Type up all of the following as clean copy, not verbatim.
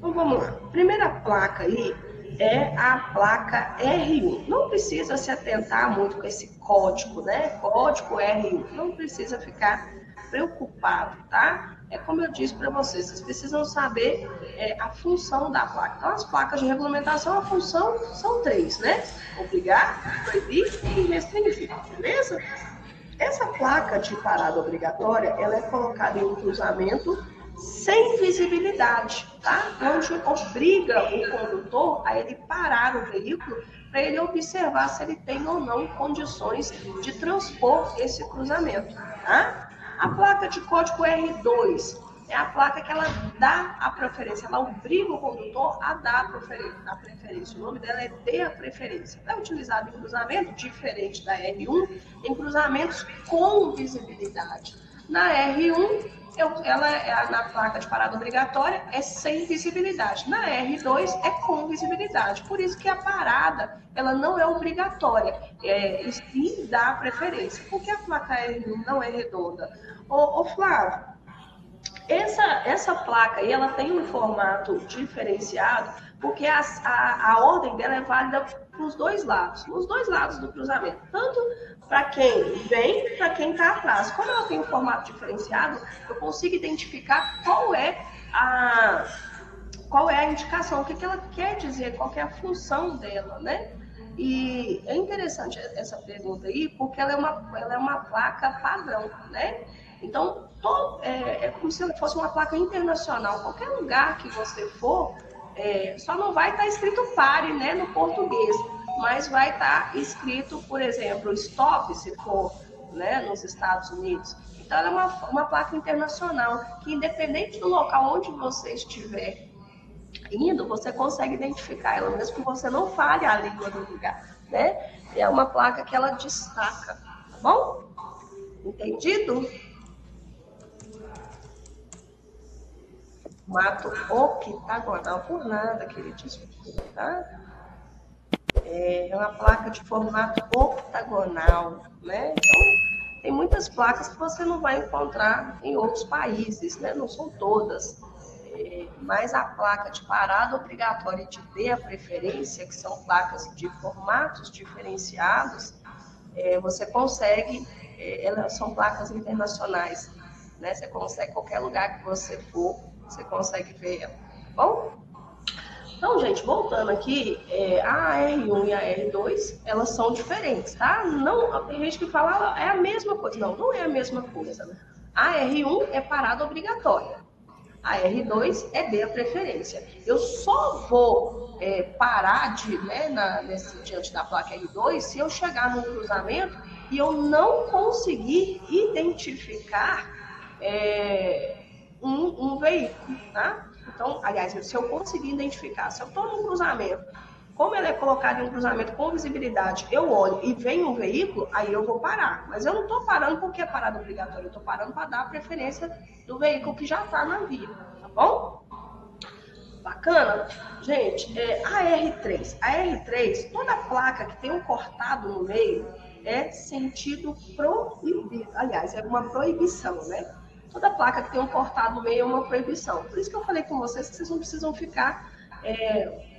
Então vamos lá. Primeira placa aí é a placa R1. Não precisa se atentar muito com esse código, né? Código R1. Não precisa ficar preocupado, tá? É como eu disse para vocês, vocês precisam saber a função da placa. Então, as placas de regulamentação, a função são 3, né? Obrigar, proibir e restringir, beleza? Essa placa de parada obrigatória, ela é colocada em um cruzamento sem visibilidade, tá? Onde obriga o condutor a ele parar o veículo para ele observar se ele tem ou não condições de transpor esse cruzamento, tá? A placa de código R2 é a placa que ela dá a preferência, ela obriga o condutor a dar a preferência. O nome dela é ter a preferência. É utilizada em cruzamento, diferente da R1, em cruzamentos com visibilidade. Na R1, na placa de parada obrigatória, é sem visibilidade. Na R2, é com visibilidade. Por isso que a parada, ela não é obrigatória, e sim dá preferência. Por que a placa R1 não é redonda? Ô Flávio, essa placa aí, ela tem um formato diferenciado, porque a ordem dela é válida para os dois lados, nos dois lados do cruzamento, tanto para quem vem, para quem está atrás. Como ela tem um formato diferenciado, eu consigo identificar qual é a indicação, o que ela quer dizer, qual é a função dela, né? E é interessante essa pergunta aí, porque ela é uma placa padrão, né? Então, é como se ela fosse uma placa internacional. Qualquer lugar que você for, só não vai estar escrito pare, né, no português, mas vai estar escrito, por exemplo, stop, se for, né, nos Estados Unidos. Então, ela é uma placa internacional, que independente do local onde você estiver indo, você consegue identificar ela, mesmo que você não fale a língua do lugar, né? É uma placa que ela destaca, tá bom? Entendido? Mato octagonal por nada, queridíssimo, tá? É uma placa de formato octagonal, né? Então, tem muitas placas que você não vai encontrar em outros países, né? Não são todas. Mas a placa de parada obrigatória e de dê a preferência, que são placas de formatos diferenciados, você consegue, elas são placas internacionais, né? Você consegue, qualquer lugar que você for, você consegue ver ela, tá bom? Então, gente, voltando aqui, a R1 e a R2, elas são diferentes, tá? Não, tem gente que fala, é a mesma coisa. Não, não é a mesma coisa, né? A R1 é parada obrigatória. A R2 é dê a preferência. Eu só vou parar diante da placa R2 se eu chegar num cruzamento e eu não conseguir identificar um veículo, tá? Então, aliás, se eu conseguir identificar, se eu estou num cruzamento, como ele é colocado em um cruzamento com visibilidade, eu olho e vem um veículo, aí eu vou parar. Mas eu não estou parando porque é parada obrigatória, eu estou parando para dar a preferência do veículo que já está na via, tá bom? Bacana? Gente, a R3. A R3, toda placa que tem um cortado no meio é sentido proibido. Aliás, é uma proibição, né? Toda placa que tem um cortado no meio é uma proibição. Por isso que eu falei com vocês que vocês não precisam ficar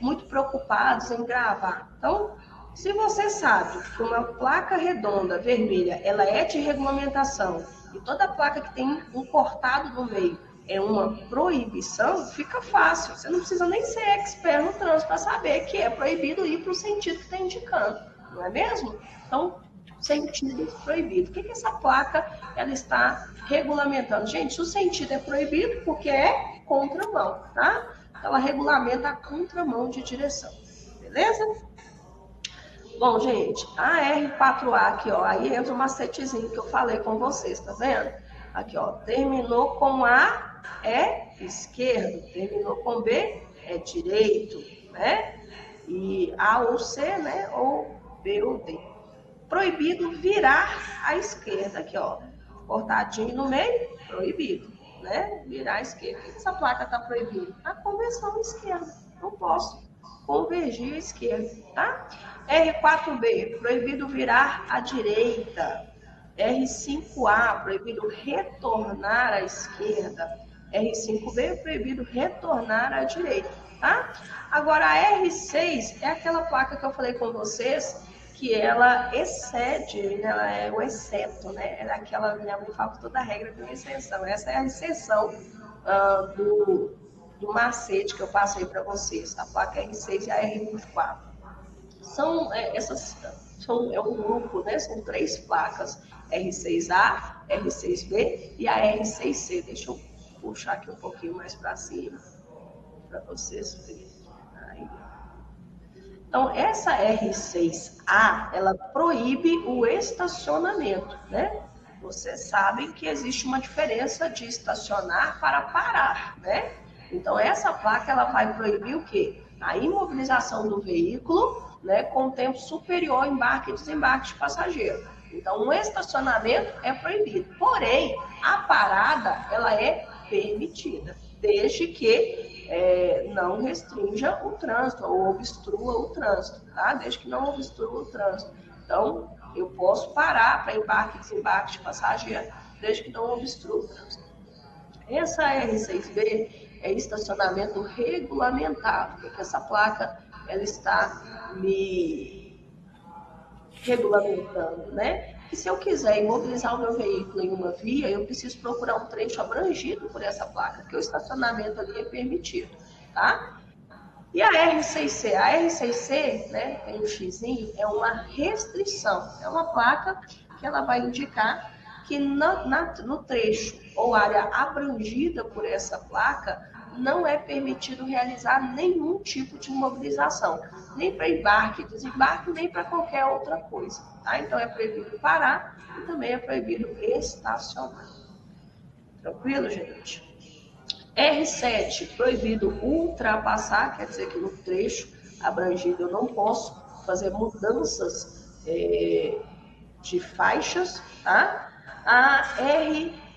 muito preocupados em gravar. Então, se você sabe que uma placa redonda, vermelha, ela é de regulamentação e toda placa que tem um cortado no meio é uma proibição, fica fácil. Você não precisa nem ser expert no trânsito para saber que é proibido ir para o sentido que está indicando, não é mesmo? Então, sentido proibido. O que essa placa ela está regulamentando? Gente, o sentido é proibido porque é contramão, tá? Ela regulamenta a contramão de direção, beleza? Bom, gente, a R4A aqui, ó, aí entra o macetezinho que eu falei com vocês, tá vendo? Aqui, ó, terminou com A, é esquerdo, terminou com B, é direito, né? E A ou C, né? Ou B ou D. Proibido virar à esquerda, aqui, ó, cortadinho no meio, proibido, né? Virar à esquerda. O que essa placa está proibindo? A conversão à esquerda. Não posso convergir à esquerda, tá? R4B, proibido virar à direita. R5A, proibido retornar à esquerda. R5B é proibido retornar à direita, tá? Agora, a R6 é aquela placa que eu falei com vocês, que ela excede, né? Ela é o exceto, né? Ela é aquela, minha mãe fala toda regra com exceção. Essa é a exceção do macete que eu passei para vocês, a placa R6 e a R24. É um grupo, né? São 3 placas, R6A, R6B e a R6C. Deixa eu puxar aqui um pouquinho mais para cima, para vocês verem. Aí. Então, essa R6A, ela proíbe o estacionamento, né? Vocês sabem que existe uma diferença de estacionar para parar, né? Então, essa placa, ela vai proibir o quê? A imobilização do veículo, né, com tempo superior ao embarque e desembarque de passageiro. Então, o estacionamento é proibido. Porém, a parada, ela é permitida, desde que não restrinja o trânsito ou obstrua o trânsito, tá? Desde que não obstrua o trânsito. Então, eu posso parar para embarque e desembarque de passageiro, desde que não obstrua o trânsito. Essa R6B é estacionamento regulamentado, porque essa placa ela está me regulamentando, né? E se eu quiser imobilizar o meu veículo em uma via, eu preciso procurar um trecho abrangido por essa placa, porque o estacionamento ali é permitido, tá? E a R6C? A R6C, né, tem um xizinho, é uma restrição, é uma placa que ela vai indicar que no trecho ou área abrangida por essa placa, não é permitido realizar nenhum tipo de imobilização, nem para embarque, desembarque, nem para qualquer outra coisa, tá? Então é proibido parar e também é proibido estacionar. Tranquilo, gente? R7, proibido ultrapassar, quer dizer que no trecho abrangido eu não posso fazer mudanças de faixas, tá? A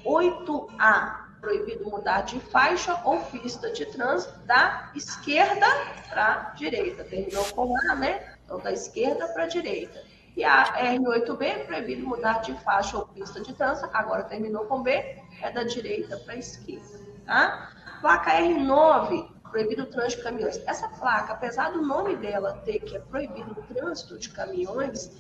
R8A, proibido mudar de faixa ou pista de trânsito da esquerda para a direita. Terminou com A, né? Então, da esquerda para a direita. E a R8B, proibido mudar de faixa ou pista de trânsito. Agora terminou com B, é da direita para a esquerda, tá? Placa R9, proibido o trânsito de caminhões. Essa placa, apesar do nome dela ter que é proibido o trânsito de caminhões,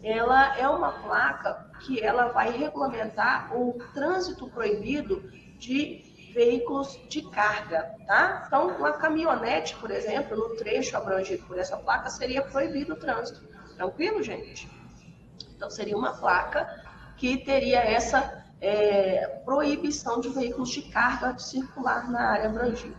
ela é uma placa que ela vai regulamentar o trânsito proibido de veículos de carga, tá? Então, uma caminhonete, por exemplo, no trecho abrangido por essa placa, seria proibido o trânsito. Tranquilo, gente? Então, seria uma placa que teria essa proibição de veículos de carga de circular na área abrangida.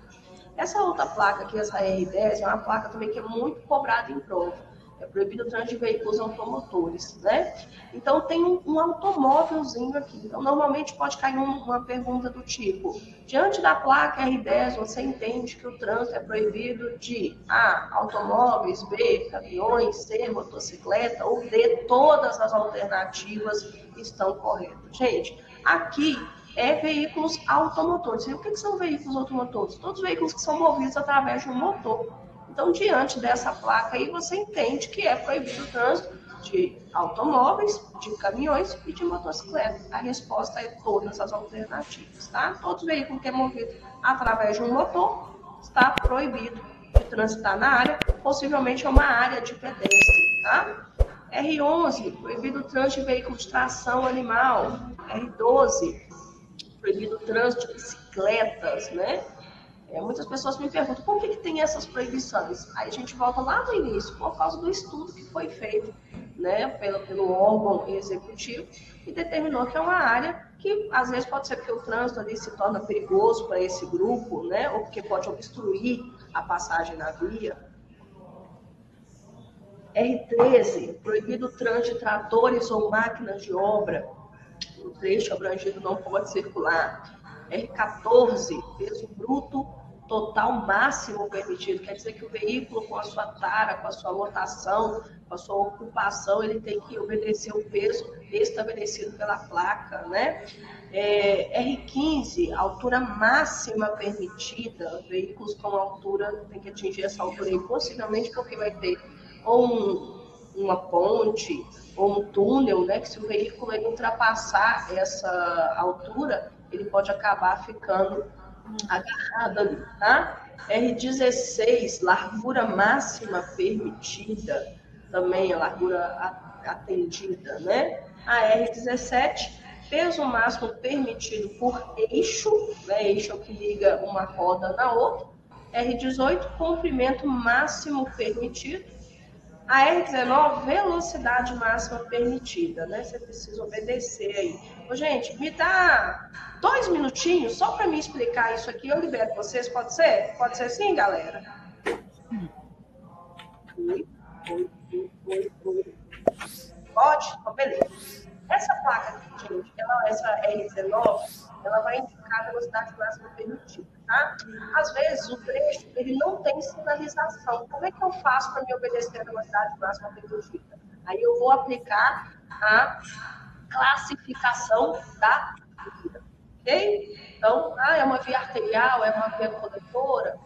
Essa outra placa aqui, essa R10, é uma placa também que é muito cobrada em prova. É proibido o trânsito de veículos automotores, né? Então, tem um automóvelzinho aqui. Então, normalmente pode cair uma pergunta do tipo: diante da placa R10, você entende que o trânsito é proibido de A, automóveis, B, caminhões, C, motocicleta, ou D, todas as alternativas estão corretas. Gente, aqui é veículos automotores. E o que são veículos automotores? Todos os veículos que são movidos através de um motor. Então, diante dessa placa aí, você entende que é proibido o trânsito de automóveis, de caminhões e de motocicleta. A resposta é todas as alternativas, tá? Todo veículo que é movido através de um motor está proibido de transitar na área, possivelmente é uma área de pedestre, tá? R11, proibido o trânsito de veículos de tração animal. R12, proibido o trânsito de bicicletas, né? Muitas pessoas me perguntam por que tem essas proibições. Aí a gente volta lá no início, por causa do estudo que foi feito, né, pelo órgão executivo, e determinou que é uma área que, às vezes, pode ser porque o trânsito ali se torna perigoso para esse grupo, né, ou porque pode obstruir a passagem na via. R13, proibido o trânsito de tratores ou máquinas de obra. O trecho abrangido não pode circular. R14, peso bruto total máximo permitido, quer dizer que o veículo com a sua tara, com a sua lotação, com a sua ocupação, ele tem que obedecer o peso estabelecido pela placa, né? R15, altura máxima permitida, veículos com altura, tem que atingir essa altura aí, possivelmente porque vai ter ou uma ponte, ou um túnel, né, que se o veículo ele ultrapassar essa altura, ele pode acabar ficando agarrado ali, tá? R16, largura máxima permitida, também a largura atendida, né? A R17, peso máximo permitido por eixo, né? Eixo é o que liga uma roda na outra. R18, comprimento máximo permitido. A R19, velocidade máxima permitida, né? Você precisa obedecer aí. Ô, gente, me dá 2 minutinhos só para me explicar isso aqui. Eu libero vocês, pode ser? Pode ser sim, galera? Oi, oi. Pode? Então, beleza. Essa placa aqui, gente, essa R19, ela vai indicar a velocidade máxima permitida, tá? Às vezes, o trecho, ele não tem sinalização. Como é que eu faço para me obedecer a velocidade máxima permitida? Aí eu vou aplicar a classificação da via, ok? Então, é uma via arterial, é uma via coletora,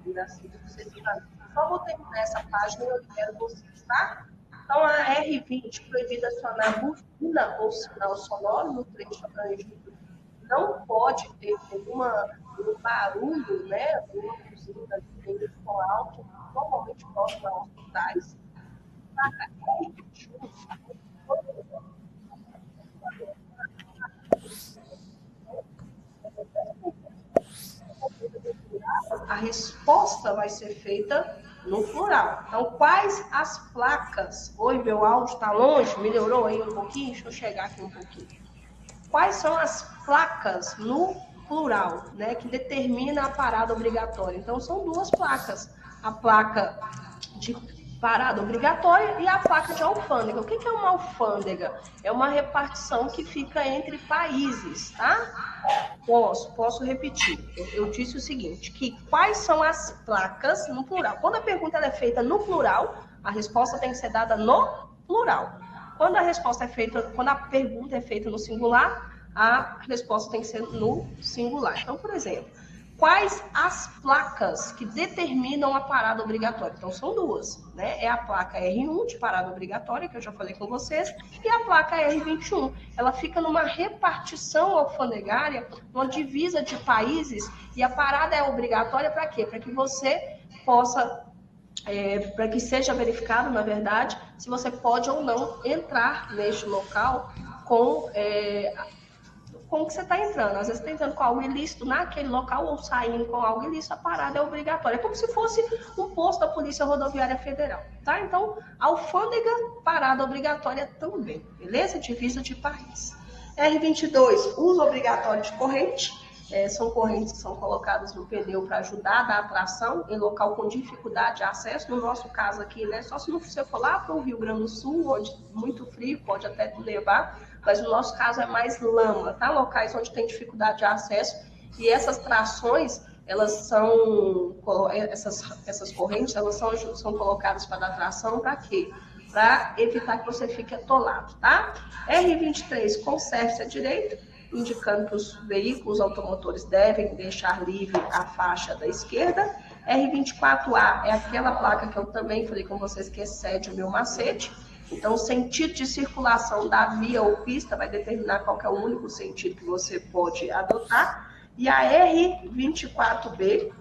e assim sucessivamente. Só vou terminar essa página e eu libero vocês, tá? Então, a R20, proibida acionar buzina ou sinal sonoro no trecho abrangido, não pode ter nenhum barulho, né? Uma buzina de som alto, normalmente próximo a hospitais. A R21, a resposta vai ser feita no plural. Então, quais as placas? Oi, meu áudio está longe? Melhorou aí um pouquinho? Deixa eu chegar aqui um pouquinho. Quais são as placas no plural, né, que determina a parada obrigatória? Então, são duas placas. A placa de parada obrigatória e a placa de alfândega. O que é uma alfândega? É uma repartição que fica entre países, tá? Posso repetir. Eu disse o seguinte, que quais são as placas no plural? Quando a pergunta é feita no plural, a resposta tem que ser dada no plural. Quando a pergunta é feita no singular, a resposta tem que ser no singular. Então, por exemplo, quais as placas que determinam a parada obrigatória? Então, são duas, né? É a placa R1 de parada obrigatória, que eu já falei com vocês, e a placa R21. Ela fica numa repartição alfandegária, uma divisa de países, e a parada é obrigatória para quê? Para que você possa para que seja verificado, na verdade, se você pode ou não entrar neste local com o que você está entrando. Às vezes você está entrando com algo ilícito naquele local ou saindo com algo ilícito, a parada é obrigatória. É como se fosse um posto da Polícia Rodoviária Federal, tá? Então, alfândega, parada obrigatória também, beleza? Divisa de país. R22, uso obrigatório de corrente. São correntes que são colocadas no pneu para ajudar a dar tração em local com dificuldade de acesso. No nosso caso aqui, né, só se você for lá para o Rio Grande do Sul, onde muito frio, pode até nevar, mas no nosso caso é mais lama, tá? Locais onde tem dificuldade de acesso. E essas trações, elas são, essas correntes, elas são colocadas para dar tração para quê? Para evitar que você fique atolado, tá? R23, conserve-se à direita, indicando que os veículos automotores devem deixar livre a faixa da esquerda. R24A é aquela placa que eu também falei com vocês que excede o meu macete. Então, o sentido de circulação da via ou pista vai determinar qual é o único sentido que você pode adotar. E a R24B,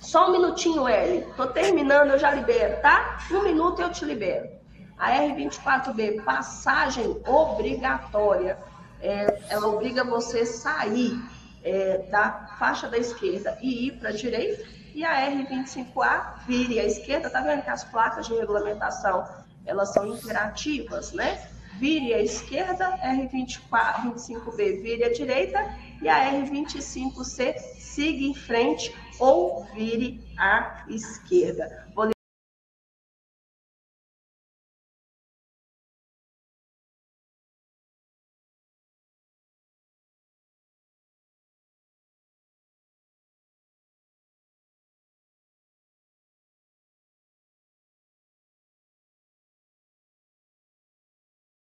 só um minutinho, L. Tô terminando, eu já libero, tá? 1 minuto eu te libero. A R24B, passagem obrigatória. Ela obriga você a sair da faixa da esquerda e ir para a direita. E a R25A, vire à esquerda. Tá vendo que as placas de regulamentação, elas são imperativas, né? Vire à esquerda, R25B, vire à direita. E a R25C, siga em frente ou vire à esquerda. Vou